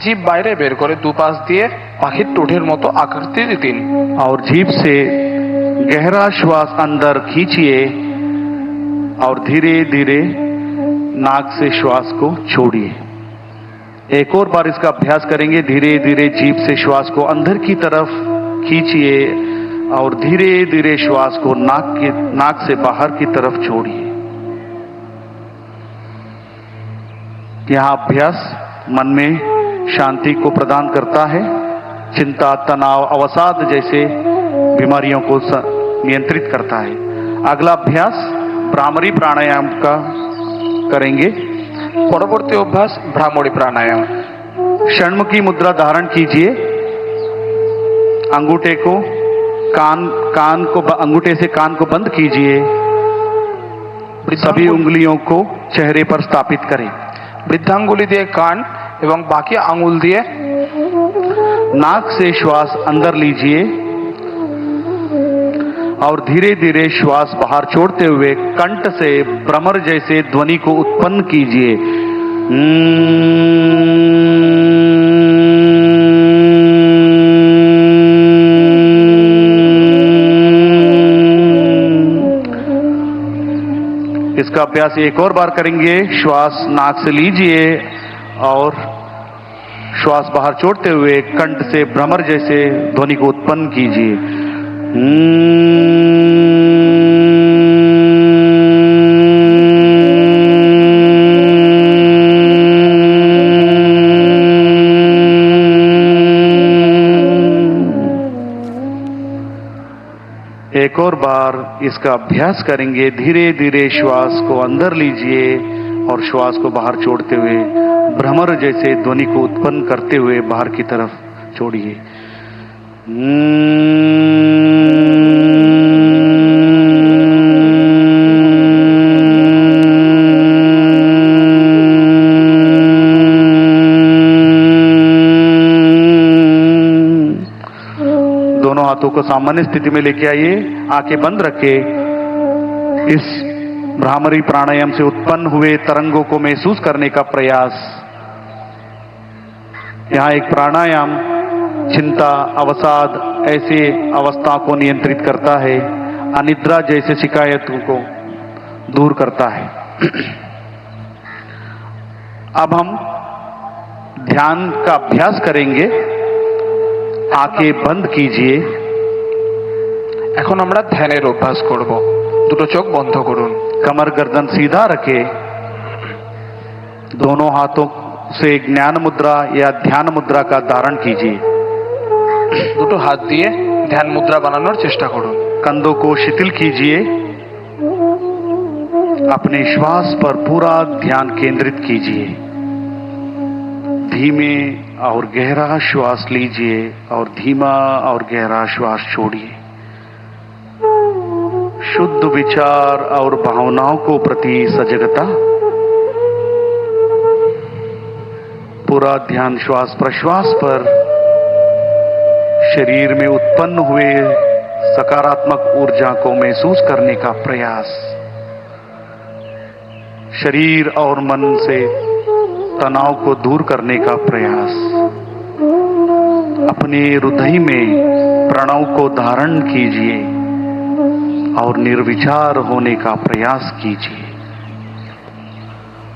জিভ বাইরে বের করে দুপাশ দিয়ে পাখির ঠোঁটের মতো আকৃতি দিন। और जीभ से गहरा श्वास अंदर खींचिए और धीरे धीरे नाक से श्वास को छोड़िए। एक और बार इसका अभ्यास करेंगे। धीरे धीरे जीभ से श्वास को अंदर की तरफ खींचिए और धीरे धीरे श्वास को नाक से बाहर की तरफ छोड़िए। यह अभ्यास मन में शांति को प्रदान करता है। चिंता, तनाव, अवसाद जैसे बीमारियों को नियंत्रित करता है। अगला अभ्यास भ्रामरी प्राणायाम का करेंगे। পরবর্তী অভ্যাস ভ্রামরী প্রাণায়াম। षण्मुखी मुद्रा धारण कीजिए। अंगूठे को अंगूठे से कान को बंद कीजिए। सभी उंगलियों को चेहरे पर स्थापित करें। বৃদ্ধাঙ্গুলি দিয়ে কান এবং বাকি আঙুল দিয়ে नाक से श्वास अंदर लीजिए और धीरे धीरे श्वास बाहर छोड़ते हुए कंठ से भ्रमर जैसे ध्वनि को उत्पन्न कीजिए। इसका अभ्यास एक और बार करेंगे। श्वास नाक से लीजिए और श्वास बाहर छोड़ते हुए कंठ से भ्रमर जैसे ध्वनि को उत्पन्न कीजिए। एक और बार इसका अभ्यास करेंगे। धीरे धीरे श्वास को अंदर लीजिए और श्वास को बाहर छोड़ते हुए भ्रमर जैसे ध्वनि को उत्पन्न करते हुए बाहर की तरफ छोड़िए। दोनों हाथों को सामान्य स्थिति में लेके आइए। आंखें बंद रखें। इस भ्रामरी प्राणायाम से उत्पन्न हुए तरंगों को महसूस करने का प्रयास यहाँ एक प्राणायाम चिंता, अवसाद ऐसे अवस्थाओं को नियंत्रित करता है, अनिद्रा जैसे शिकायतों को दूर करता है। अब हम ध्यान का अभ्यास करेंगे। आंखें बंद कीजिए। এখন আমরা ধ্যানের অভ্যাস করব। দুটো চোখ বন্ধ করুন। कमर गर्दन सीधा रखे। दोनों हाथों से ज्ञान मुद्रा या ध्यान मुद्रा का धारण कीजिए। দুটো হাত দিয়ে ধ্যান মুদ্রা বানানোর চেষ্টা করুন। कंधों को शिथिल कीजिए। अपने श्वास पर पूरा ध्यान केंद्रित कीजिए। धीमे और गहरा श्वास लीजिए और धीमा और गहरा श्वास छोड़िए। शुद्ध विचार और भावनाओं को प्रति सजगता। पूरा ध्यान श्वास प्रश्वास पर। शरीर में उत्पन्न हुए सकारात्मक ऊर्जा को महसूस करने का प्रयास। शरीर और मन से तनाव को दूर करने का प्रयास। अपने हृदय में प्रणव को धारण कीजिए और निर्विचार होने का प्रयास कीजिए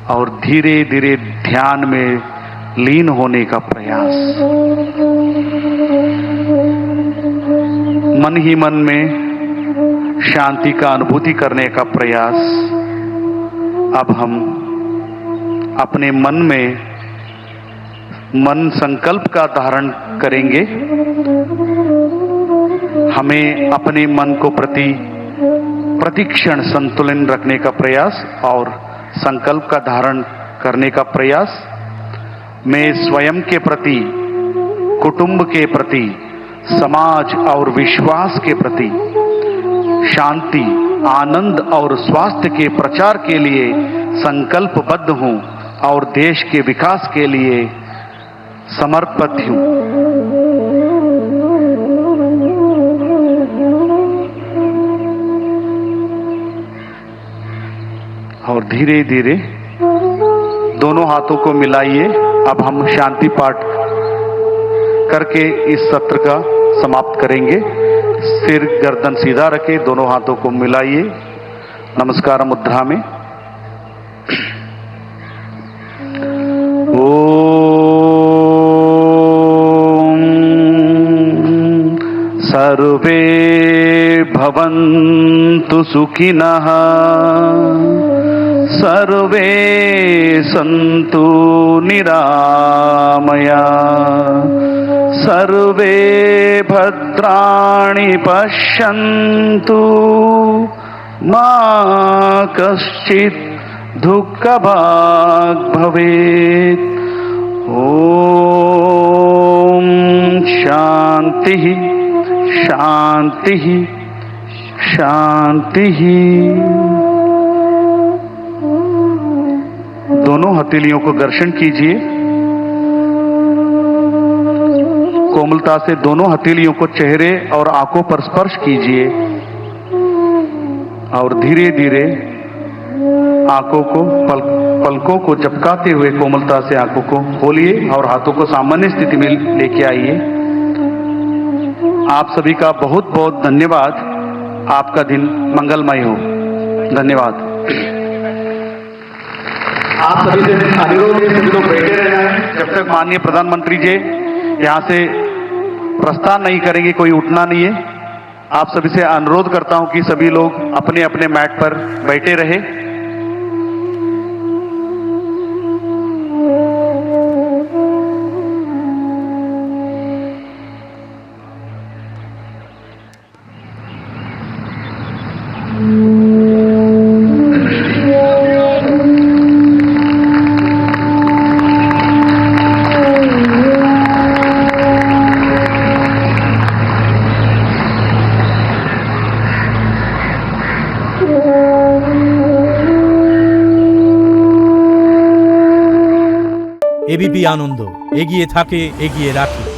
और धीरे धीरे ध्यान में लीन होने का प्रयास। मन ही मन में शांति का अनुभूति करने का प्रयास। अब हम अपने मन में मन संकल्प का धारण करेंगे। हमें अपने मन को प्रतिक्षण संतुलन रखने का प्रयास और संकल्प का धारण करने का प्रयास। मैं स्वयं के प्रति, कुटुंब के प्रति, समाज और विश्वास के प्रति शांति, आनंद और स्वास्थ्य के प्रचार के लिए संकल्पबद्ध हूं और देश के विकास के लिए समर्पित हूं। और धीरे धीरे दोनों हाथों को मिलाइए। अब हम शांति पाठ करके इस सत्र का समाप्त करेंगे। सिर गर्दन सीधा रखे, दोनों हाथों को मिलाइए नमस्कार मुद्रा में। ओम सर्वे भवन्तु सुखिनः, सर्वे सन्तु निरामया, सर्वे भद्राणि पश्यन्तु, मा कश्चित् दुःखभाग् भवेत्। ओम शांति शांति शांति। दोनों हथेलियों को घर्षण कीजिए। कोमलता से दोनों हथेलियों को चेहरे और आंखों पर स्पर्श कीजिए और धीरे धीरे आंखों को पलकों को झपकाते हुए कोमलता से आंखों को खोलिए और हाथों को सामान्य स्थिति में लेके आइए। आप सभी का बहुत बहुत धन्यवाद। आपका दिन मंगलमय हो। धन्यवाद। आप सभी से अनुरोध है, सभी लोग बैठे रहना है जब तक माननीय प्रधानमंत्री जी यहाँ से प्रस्थान नहीं करेंगे। कोई उठना नहीं है। आप सभी से अनुरोध करता हूं कि सभी लोग अपने अपने मैट पर बैठे रहे। এবিপি আনন্দ এগিয়ে থাকে, এগিয়ে রাখে।